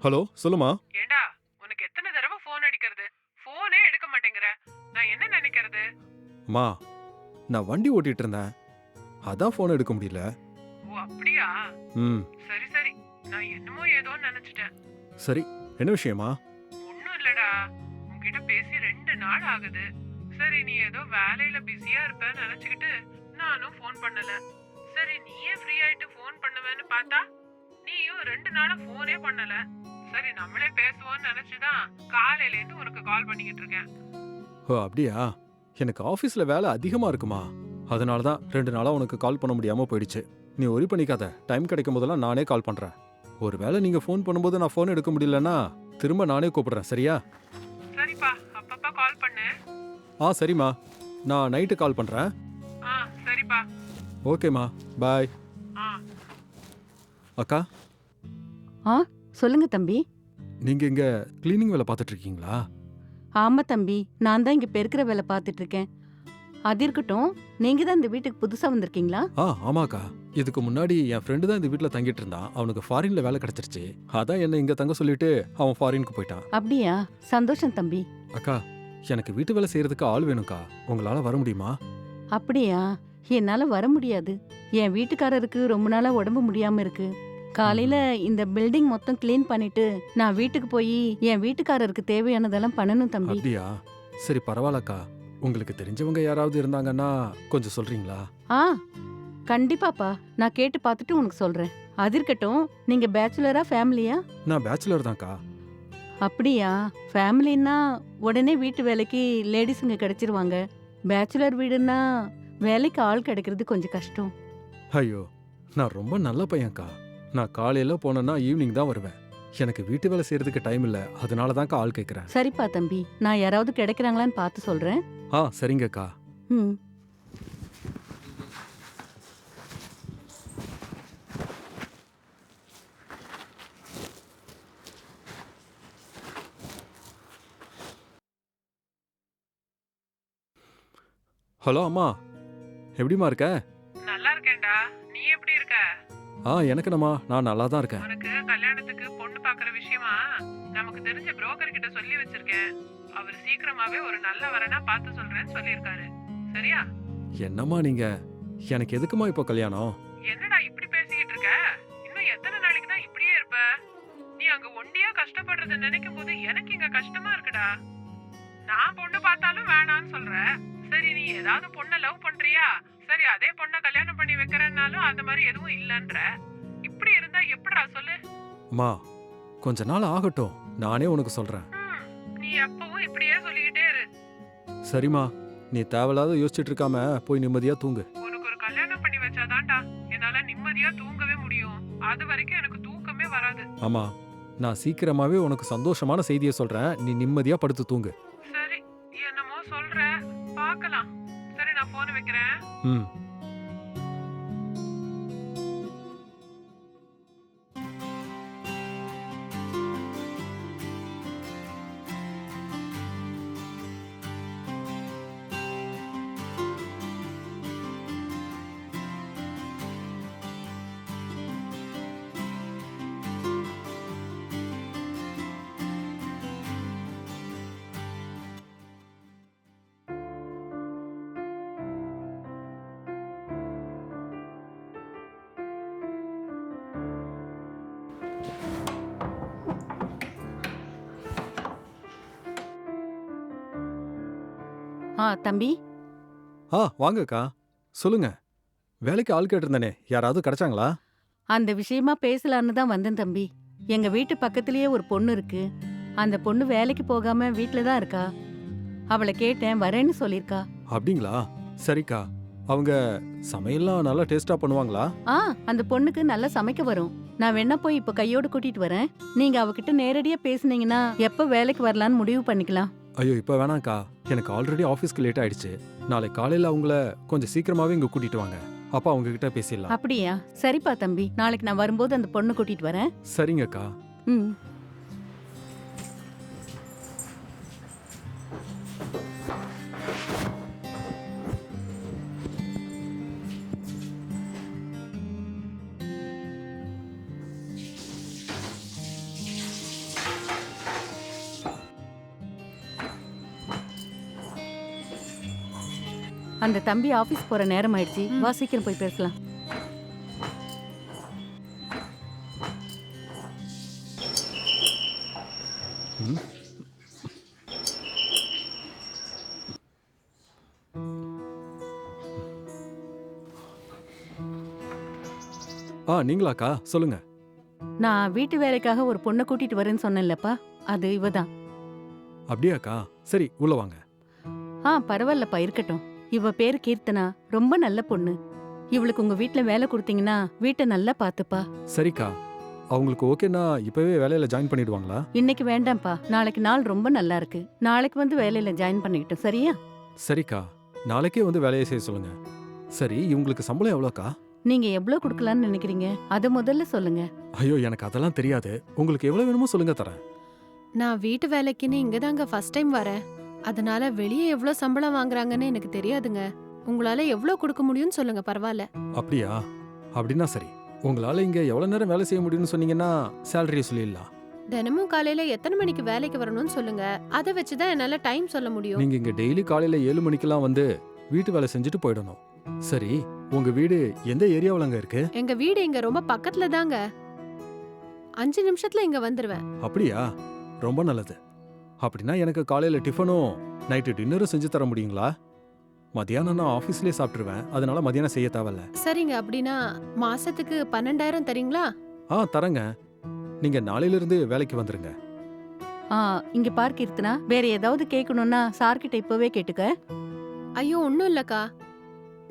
Hello, சொல்லுமா. ஏண்டா, உனக்கு எத்தனை தடவை ஃபோன் அடிக்கிறது? ஃபோனே எடுக்க மாட்டேங்கிற. நான் என்ன நினைக்கிறது? அம்மா, நான் வண்டி ஓட்டிட்டு இருந்தேன், அதான் ஃபோன் எடுக்க முடியல. ஓ அப்படியா? ம். சரி சரி, நான் என்னமோ ஏதோன்னு நினைச்சிட்டேன். சரி, என்ன விஷயமா? ஒண்ணும் இல்லடா, உன்கிட்ட பேசி 2 நாள் ஆகுது. சரி, நீ ஏதோ வேலையில பிஸியா இருப்பேன்னு நினைச்சுக்கிட்டு நானும் ஃபோன் பண்ணல. சரி, நீயே ஃப்ரீ ஆயிட்டு ஃபோன் பண்ணுவேன்னு பார்த்தா நீயும் 2 நாளா ஃபோனே பண்ணல. சரி, நம்மளே பேசுவோம்னு நினைச்சுதான் காலையில இருந்து உனக்கு கால் பண்ணிக்கிட்டு இருக்கேன். ஓ அப்படியா? எனக்கு ஆஃபீஸ்ல வேலை அதிகமா இருக்குமா, அதனால தான் 2 நாளா உனக்கு கால் பண்ண முடியாம போயிடுச்சு. நீ ஒரி பண்ணிக்காத, டைம் கிடைக்கும் போதெல்லாம் நானே கால் பண்றேன். ஒருவேளை நீங்க ஃபோன் பண்ணும்போது நான் ஃபோன் எடுக்க முடியலன்னா திரும்ப நானே கூப்பிடுறேன், சரியா? சரிப்பா, அப்பப்ப கால் பண்ணு. சரிம்மா, நான் நைட்டு கால் பண்றேன். சரிப்பா. ஓகேம்மா, பாய். அக்கா, சொல்லுங்க தம்பி. நீங்க இங்க கிளீனிங் வேலை பார்த்துட்டு இருக்கீங்களா? ஆமா தம்பி, நான் தான் இங்க பெருக்கிற வேலை பார்த்துட்டு இருக்கேன். அது இருக்கட்டும், நீங்க தான் இந்த வீட்டுக்கு புதுசா வந்திருக்கீங்களா? ஆமாக்கா. இதுக்கு முன்னாடி என் ஃப்ரெண்டு தான் இந்த வீட்டில் தங்கிட்டு இருந்தான். அவனுக்கு ஃபாரின்ல வேலை கிடைச்சிருச்சு. அதான் என்ன இங்க தங்க சொல்லிட்டு அவன் ஃபாரினுக்கு போயிட்டான். அப்படியா? சந்தோஷம் தம்பி. அக்கா, எனக்கு வீட்டு வேலை செய்யறதுக்கு ஆள் வேணும்க்கா. உங்களால வர முடியுமா? அப்படியா? என்னால வர முடியாது. என் வீட்டுக்காரருக்கு ரொம்ப நாளா உடம்பு முடியாம இருக்கு. காலையில இந்த பில்டிங் மொத்தம் கிளீன் பண்ணிட்டு நான் வீட்டுக்கு போய் என் வீட்டுக்காரருக்கு தேவையானதெல்லாம் பண்ணணும் தம்பி. அப்படியா? சரி, பரவாயில்லக்கா. உங்களுக்கு தெரிஞ்சவங்க யாராவது இருந்தாங்கன்னா கொஞ்சம் சொல்றீங்களா? கண்டிப்பாப்பா, நான் கேட்டு பார்த்துட்டு உனக்கு சொல்றேன். அது இருக்கட்டும், நீங்க பேச்சுலரா ஃபேமிலியா? நான் பேச்சுலர் தான்க்கா. அப்படியா? ஃபேமிலின்னா உடனே வீட்டு வேலைக்கு லேடிஸுங்க கிடைச்சிருவாங்க. பேச்சுலர் வீடுன்னா வேலைக்கு ஆள் கிடைக்கிறது கொஞ்சம் கஷ்டம். ஐயோ, நான் ரொம்ப நல்ல பையன்க்கா. நான் காலையில போனேன்னா ஈவினிங் தான் வருவேன். எனக்கு வீட்டு வேலை செய்யறதுக்கு டைம் இல்ல, அதனால தான்க்கா ஆள் கேட்கறேன். சரிப்பா தம்பி, நான் யாராவது கிடைக்கிறாங்களான்னு பார்த்து சொல்றேன். சரிங்கக்கா. ம். ஹலோ அம்மா, எப்படிம்மா இருக்க? நல்லா இருக்கேன்டா, நீ எப்படி இருக்க? எனக்கு என்னம்மா, நான் நல்லா தான் இருக்கேன். உனக்கு கல்யாணத்துக்கு பொண்ணு பாக்குற விஷயமா நமக்கு தெரிஞ்ச புரோக்கர் கிட்ட சொல்லி வச்சிருக்கேன். அவர் சீக்கிரமாவே ஒரு நல்ல வரனா பார்த்து சொல்றேன்னு சொல்லியிருக்காரு. சரியா? என்னம்மா நீங்க, எனக்கு எதுக்குமா இப்போ கல்யாணம்? என்னடா இப்படி பேசிக்கிட்டு இருக்க? இன்னும் எத்தனை நாளைக்கு தான் இப்படியே இருப்ப? நீ அங்க ஒண்டியா கஷ்டப்படுறத நினைக்கும் போது எனக்கு இங்க கஷ்டமா இருக்குடா. நான் பொண்ணு பார்த்தாலும் வேணான்னு சொல்ற. சரி, நீ ஏதாவது பொண்ணை லவ் பண்றியா? சரி, அதே பொண்ணை கல்யாணம் பண்ணி வைக்கிறேன்னாலும் அந்த மாதிரி எதுவும் இல்லன்ற. இப்படி இருந்தா எப்படிடா சொல்லு? அம்மா, கொஞ்ச நாள் ஆகட்டும், நானே உனக்கு சொல்றேன். நீ எப்பவும் இப்படியே சொல்லிக்கிட்டே இரு. சரிம்மா, நீ தேவையில்லாத யோசிச்சுட்டு இருக்காம போய் நிம்மதியா தூங்கு. உனக்கு ஒரு கல்யாணம் பண்ணி வச்சாதான்டா என்னால நிம்மதியா தூங்கவே முடியும். அது வரைக்கும் எனக்கு தூக்கமே வராது. ஆமா, நான் சீக்கிரமாவே உனக்கு சந்தோஷமான செய்தியை சொல்றேன். நீ நிம்மதியா படுத்து தூங்கு. சரி, என்னமோ சொல்ற, பார்க்கலாம். சரி, நான் போன் வைக்கிறேன். ம். தம்பி. வாங்கக்கா, சொல்லுங்க. வேலைக்கு ஆள் கேட்டிருந்தனே, யாராவது கிடைச்சாங்களா? அந்த விஷயமா பேசலான்னு தான் வந்தேன் தம்பி. எங்க வீட்டு பக்கத்திலேயே ஒரு பொண்ணு இருக்கு. அந்த பொண்ணு வேலைக்கு போகாம வீட்ல தான் இருக்கா. அவளை கேட்டேன், வரேன்னு சொல்லிருக்கா. அப்படிங்களா? சரிக்கா. அவங்க சமையல்லாம் நல்லா டேஸ்டா பண்ணுவாங்களா? அந்த பொண்ணுக்கு நல்லா சமைக்க வரும். நான் வேணா போய் இப்ப கையோட கூட்டிட்டு வரேன். நீங்க அவகிட்ட நேரடியா பேசுனீங்கன்னா எப்ப வேலைக்கு வரலான்னு முடிவு பண்ணிக்கலாம். ஐயோ இப்ப வேணாம்க்கா. எனக்கு ஆல்ரெடி ஆஃபீஸ்க்கு லேட் ஆயிடுச்சு. நாளை காலையில அவங்கள கொஞ்சம் சீக்கிரமாவே இங்க கூட்டிட்டு வாங்க. அப்ப அவங்க கிட்ட பேசிடலாம். அப்படியா? சரிப்பா தம்பி, நாளைக்கு நான் வரும்போது அந்த பொண்ணு கூட்டிட்டு வரேன். சரிங்கக்கா. ம். அந்த தம்பி ஆபீஸ் போற நேரம் ஆயிடுச்சு. வா சீக்கிரம் போய் பேசலாம். ம். நீங்களாக்கா? சொல்லுங்க. நான் வீட்டு வேலைக்காக ஒரு பொண்ணை கூட்டிட்டு வரேன்னு சொன்னேன்லப்பா, அது இவதான். அப்படியாக்கா? சரி உள்ள வாங்க. பரவாயில்லப்பா, இருக்கட்டும். இவ பேரு கீர்த்தனா, ரொம்ப நல்ல பொண்ணு. இவளுக்கு உங்க வீட்ல வேலை கொடுத்தீங்கன்னா வீட்டை நல்லா பாத்துப்பா. சரிக்கா. அவங்களுக்கு ஓகேனா இப்பவே வேலையில ஜாயின் பண்ணிடுவாங்களா? இன்னைக்கு வேண்டாம்ப்பா, நாளைக்கு நாள் ரொம்ப நல்லா இருக்கு. நாளைக்கு வந்து வேலையில ஜாயின் பண்ணிக்கிட்டோம், சரியா? சரிக்கா. நாளைக்கே வந்து வேலையை செய்ய சொல்லுங்க. சரி, இவங்களுக்கு சம்பளம் எவ்வளோக்கா? நீங்க எவ்வளவு கொடுக்கலாம்னு நினைக்கிறீங்க? அத முதல்ல சொல்லுங்க. ஐயோ எனக்கு அதெல்லாம் தெரியாது. உங்களுக்கு எவ்வளவு வேணுமோ சொல்லுங்க, தரேன். நான் வீட்டு வேலைக்குன்னு இங்கதாங்க ஃபர்ஸ்ட் டைம் வரேன். அதனால வெளியே எவ்வளவு சம்பளம் வாங்குறாங்கன்னு எனக்கு தெரியாதுங்க. உங்களால எவ்வளவு கொடுக்க முடியும்னு சொல்லுங்க, பரவாயில்ல. அப்படியா? அப்படின்னா சரி. உங்களால இங்க எவ்வளவு நேரம் வேலை செய்ய முடியும்னு சொன்னீங்கன்னா சேலரியை சொல்லிடலாம். தினமும் காலையில எத்தனை மணிக்கு வேலைக்கு வரணும்னு சொல்லுங்க. அதை வச்சுதான் என்னால டைம் சொல்ல முடியும். நீங்க இங்க டெய்லி காலையில 7 மணிக்கெல்லாம் வந்து வீட்டு வேலை செஞ்சுட்டு போயிடணும். சரி, உங்க வீடு எந்த ஏரியாவுலங்க இருக்கு? எங்க வீடு இங்க ரொம்ப பக்கத்துல தாங்க. 5 நிமிஷத்துல இங்க வந்துருவேன். அப்படியா? ரொம்ப நல்லது. அப்படின்னா எனக்கு காலையில டிஃபனும் நைட்டு டின்னரும் செஞ்சு தர முடியுங்களா? மதியானம் நான் ஆஃபீஸ்லயே சாப்பிட்டுருவேன். அதனால மதியானம் செய்ய தேவையில்ல. சரிங்க, அப்படின்னா மாசத்துக்கு 12,000 தரீங்களா? தரேங்க. நீங்க நாளையில இருந்து வேலைக்கு வந்துருங்க. இங்க பார் கீர்த்தனா, வேற ஏதாவது கேட்கணும்னா சார்கிட்ட இப்பவே கேட்டுக்க. ஐயோ ஒண்ணும் இல்லக்கா,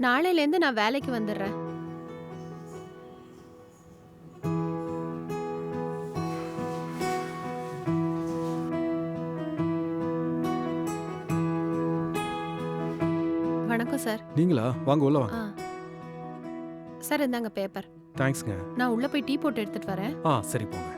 நாளையில இருந்து நான் வேலைக்கு வந்துடுறேன். வணக்கம் சார். நீங்களா? வாங்க உள்ள வாங்க. சார் இந்தாங்க பேப்பர். தேங்க்ஸ்ங்க. நான் உள்ள போய் டீ போட்டு எடுத்துட்டு வரேன். சரி போங்க.